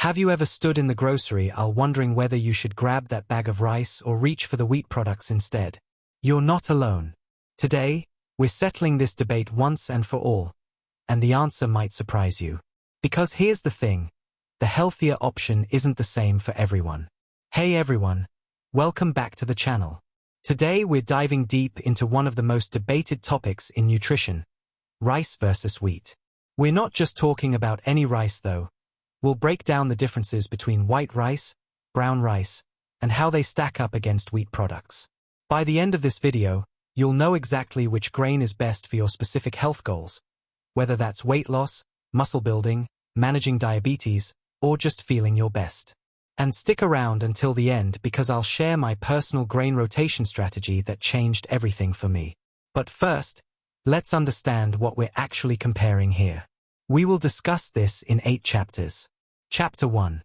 Have you ever stood in the grocery aisle wondering whether you should grab that bag of rice or reach for the wheat products instead? You're not alone. Today, we're settling this debate once and for all, and the answer might surprise you. Because here's the thing, the healthier option isn't the same for everyone. Hey everyone, welcome back to the channel. Today we're diving deep into one of the most debated topics in nutrition, rice versus wheat. We're not just talking about any rice though. We'll break down the differences between white rice, brown rice, and how they stack up against wheat products. By the end of this video, you'll know exactly which grain is best for your specific health goals, whether that's weight loss, muscle building, managing diabetes, or just feeling your best. And stick around until the end because I'll share my personal grain rotation strategy that changed everything for me. But first, let's understand what we're actually comparing here. We will discuss this in 8 chapters. Chapter 1.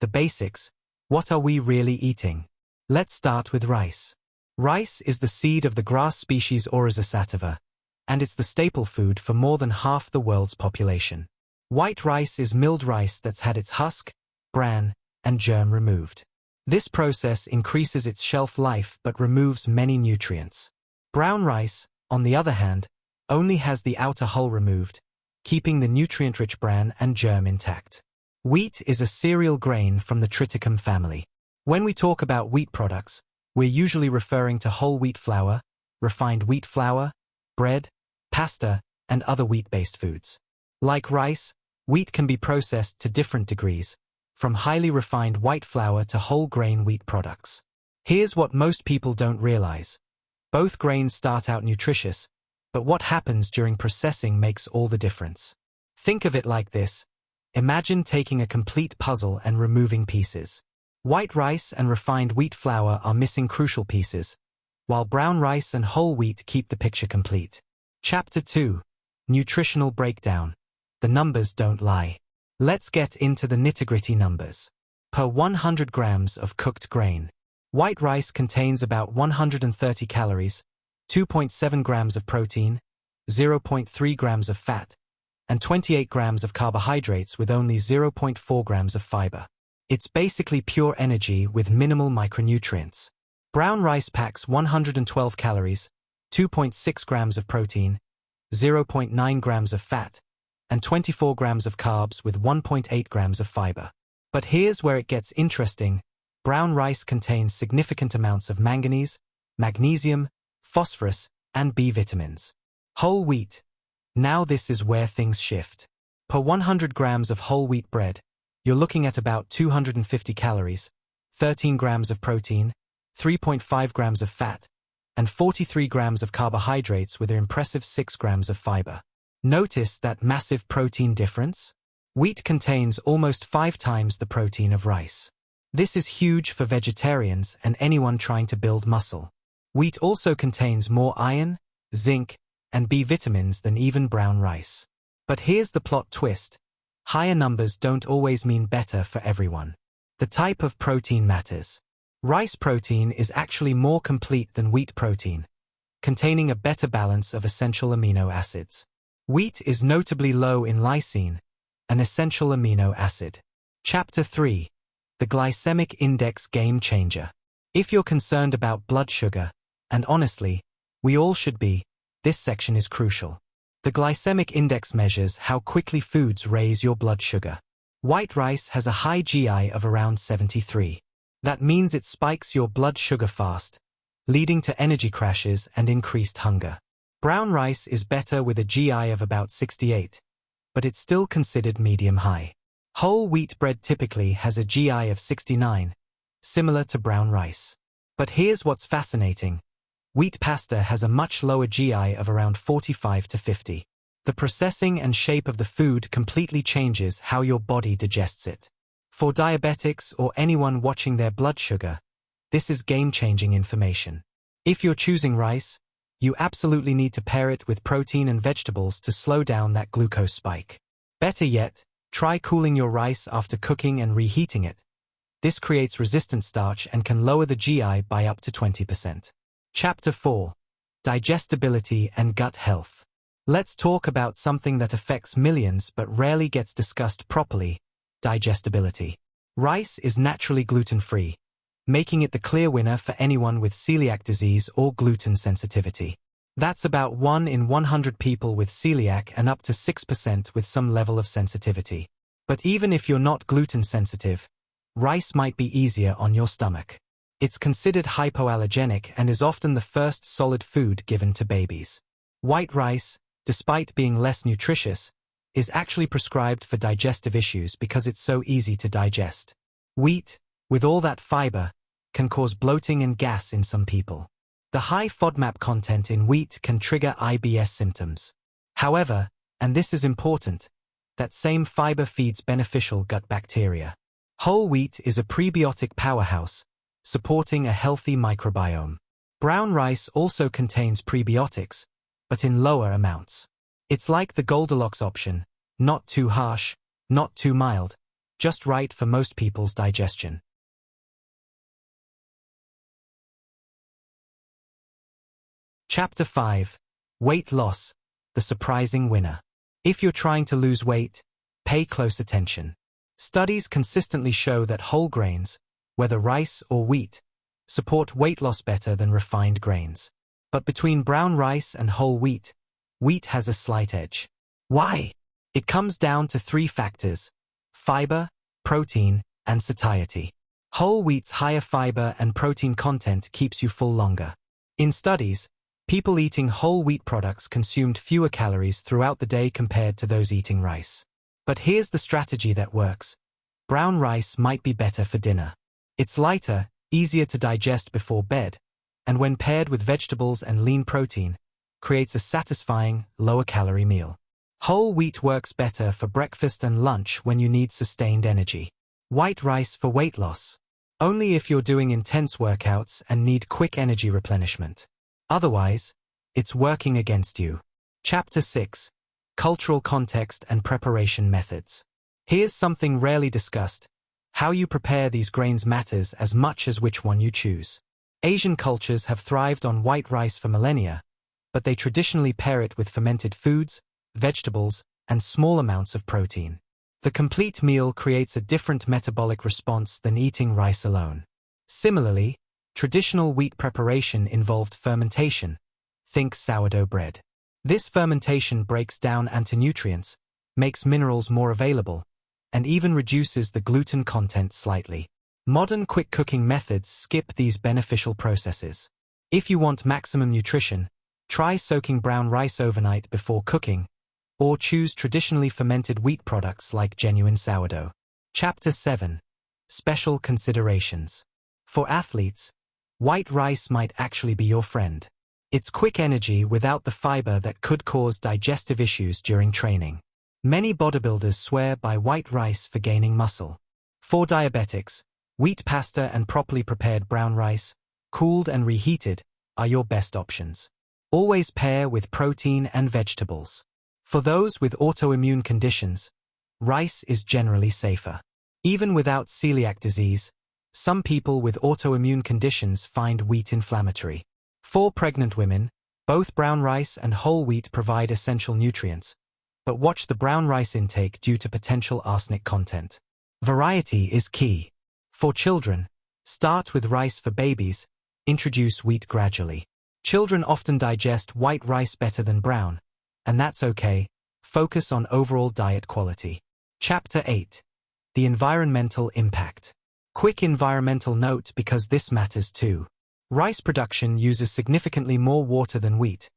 The basics. What are we really eating? Let's start with rice. Rice is the seed of the grass species Oryza sativa, and it's the staple food for more than half the world's population. White rice is milled rice that's had its husk, bran, and germ removed. This process increases its shelf life but removes many nutrients. Brown rice, on the other hand, only has the outer hull removed, keeping the nutrient-rich bran and germ intact. Wheat is a cereal grain from the triticum family. When we talk about wheat products, we're usually referring to whole wheat flour, refined wheat flour, bread, pasta, and other wheat-based foods. Like rice, wheat can be processed to different degrees, from highly refined white flour to whole grain wheat products. Here's what most people don't realize. Both grains start out nutritious, but what happens during processing makes all the difference. Think of it like this. Imagine taking a complete puzzle and removing pieces. White rice and refined wheat flour are missing crucial pieces, while brown rice and whole wheat keep the picture complete. Chapter 2. Nutritional breakdown. The numbers don't lie. Let's get into the nitty-gritty numbers. Per 100 grams of cooked grain, white rice contains about 130 calories, 2.7 grams of protein, 0.3 grams of fat, and 28 grams of carbohydrates with only 0.4 grams of fiber. It's basically pure energy with minimal micronutrients. Brown rice packs 112 calories, 2.6 grams of protein, 0.9 grams of fat, and 24 grams of carbs with 1.8 grams of fiber. But here's where it gets interesting. Brown rice contains significant amounts of manganese, magnesium, phosphorus, and B vitamins. Whole wheat. Now this is where things shift. Per 100 grams of whole wheat bread, you're looking at about 250 calories, 13 grams of protein, 3.5 grams of fat, and 43 grams of carbohydrates with an impressive 6 grams of fiber. Notice that massive protein difference? Wheat contains almost 5 times the protein of rice. This is huge for vegetarians and anyone trying to build muscle. Wheat also contains more iron, zinc, and B vitamins than even brown rice. But here's the plot twist. Higher numbers don't always mean better for everyone. The type of protein matters. Rice protein is actually more complete than wheat protein, containing a better balance of essential amino acids. Wheat is notably low in lysine, an essential amino acid. Chapter 3. The Glycemic Index Game Changer. If you're concerned about blood sugar, and honestly, we all should be, this section is crucial. The glycemic index measures how quickly foods raise your blood sugar. White rice has a high GI of around 73. That means it spikes your blood sugar fast, leading to energy crashes and increased hunger. Brown rice is better with a GI of about 68, but it's still considered medium-high. Whole wheat bread typically has a GI of 69, similar to brown rice. But here's what's fascinating. Wheat pasta has a much lower GI of around 45 to 50. The processing and shape of the food completely changes how your body digests it. For diabetics or anyone watching their blood sugar, this is game-changing information. If you're choosing rice, you absolutely need to pair it with protein and vegetables to slow down that glucose spike. Better yet, try cooling your rice after cooking and reheating it. This creates resistant starch and can lower the GI by up to 20%. Chapter 4. Digestibility and Gut Health. Let's talk about something that affects millions but rarely gets discussed properly, Digestibility. Rice is naturally gluten-free, making it the clear winner for anyone with celiac disease or gluten sensitivity. That's about 1 in 100 people with celiac and up to 6% with some level of sensitivity. But even if you're not gluten sensitive, rice might be easier on your stomach. It's considered hypoallergenic and is often the first solid food given to babies. White rice, despite being less nutritious, is actually prescribed for digestive issues because it's so easy to digest. Wheat, with all that fiber, can cause bloating and gas in some people. The high FODMAP content in wheat can trigger IBS symptoms. However, and this is important, that same fiber feeds beneficial gut bacteria. Whole wheat is a prebiotic powerhouse, supporting a healthy microbiome. Brown rice also contains prebiotics, but in lower amounts. It's like the Goldilocks option, not too harsh, not too mild, just right for most people's digestion. Chapter 5. Weight Loss, the surprising winner. If you're trying to lose weight, pay close attention. Studies consistently show that whole grains, whether rice or wheat, support weight loss better than refined grains. But between brown rice and whole wheat, wheat has a slight edge. Why? It comes down to 3 factors: fiber, protein, and satiety. Whole wheat's higher fiber and protein content keeps you full longer. In studies, people eating whole wheat products consumed fewer calories throughout the day compared to those eating rice. But here's the strategy that works. Brown rice might be better for dinner. It's lighter, easier to digest before bed, and when paired with vegetables and lean protein, creates a satisfying, lower-calorie meal. Whole wheat works better for breakfast and lunch when you need sustained energy. White rice for weight loss. Only if you're doing intense workouts and need quick energy replenishment. Otherwise, it's working against you. Chapter 6. Cultural Context and Preparation Methods. Here's something rarely discussed. How you prepare these grains matters as much as which one you choose. Asian cultures have thrived on white rice for millennia, but they traditionally pair it with fermented foods, vegetables, and small amounts of protein. The complete meal creates a different metabolic response than eating rice alone. Similarly, traditional wheat preparation involved fermentation. Think sourdough bread. This fermentation breaks down antinutrients, makes minerals more available, and even reduces the gluten content slightly. Modern quick cooking methods skip these beneficial processes. If you want maximum nutrition, try soaking brown rice overnight before cooking, or choose traditionally fermented wheat products like genuine sourdough. Chapter 7. Special Considerations. For athletes, white rice might actually be your friend. It's quick energy without the fiber that could cause digestive issues during training. Many bodybuilders swear by white rice for gaining muscle. For diabetics, wheat pasta and properly prepared brown rice, cooled and reheated, are your best options. Always pair with protein and vegetables. For those with autoimmune conditions, rice is generally safer. Even without celiac disease, some people with autoimmune conditions find wheat inflammatory. For pregnant women, both brown rice and whole wheat provide essential nutrients, but watch the brown rice intake due to potential arsenic content. Variety is key. For children, start with rice. For babies, introduce wheat gradually. Children often digest white rice better than brown, and that's okay. Focus on overall diet quality. Chapter 8. The Environmental Impact. Quick environmental note because this matters too. Rice production uses significantly more water than wheat,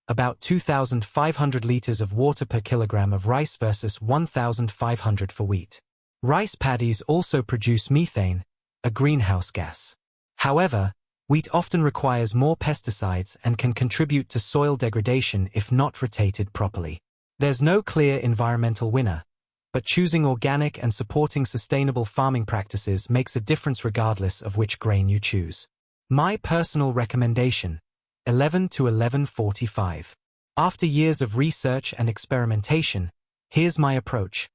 about 2,500 liters of water per kilogram of rice versus 1,500 for wheat. Rice paddies also produce methane, a greenhouse gas. However, wheat often requires more pesticides and can contribute to soil degradation if not rotated properly. There's no clear environmental winner, but choosing organic and supporting sustainable farming practices makes a difference regardless of which grain you choose. My personal recommendation: 11 to 11:45. After years of research and experimentation, here's my approach.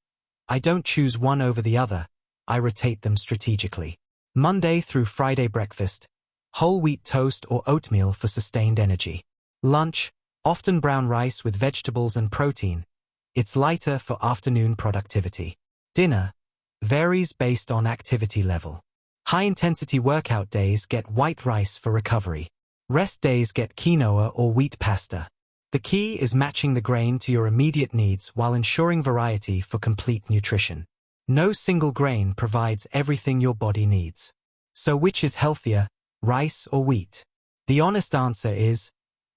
I don't choose one over the other, I rotate them strategically. Monday through Friday breakfast, whole wheat toast or oatmeal for sustained energy. Lunch, often brown rice with vegetables and protein. It's lighter for afternoon productivity. Dinner, Varies based on activity level. High-intensity workout days get white rice for recovery. Rest days get quinoa or wheat pasta. The key is matching the grain to your immediate needs while ensuring variety for complete nutrition. No single grain provides everything your body needs. So which is healthier, rice or wheat? The honest answer is,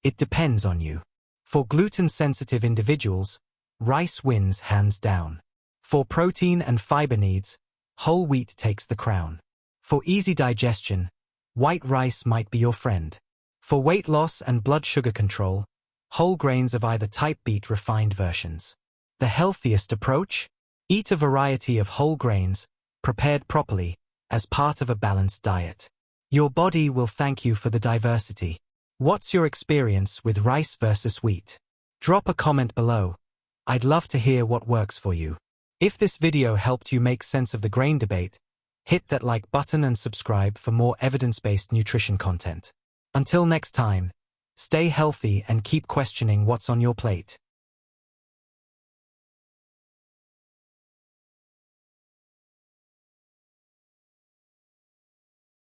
it depends on you. For gluten-sensitive individuals, rice wins hands down. For protein and fiber needs, whole wheat takes the crown. For easy digestion, white rice might be your friend. For weight loss and blood sugar control, whole grains of either type beat refined versions. The healthiest approach? Eat a variety of whole grains, prepared properly, as part of a balanced diet. Your body will thank you for the diversity. What's your experience with rice versus wheat? Drop a comment below. I'd love to hear what works for you. If this video helped you make sense of the grain debate, hit that like button and subscribe for more evidence-based nutrition content. Until next time, stay healthy and keep questioning what's on your plate.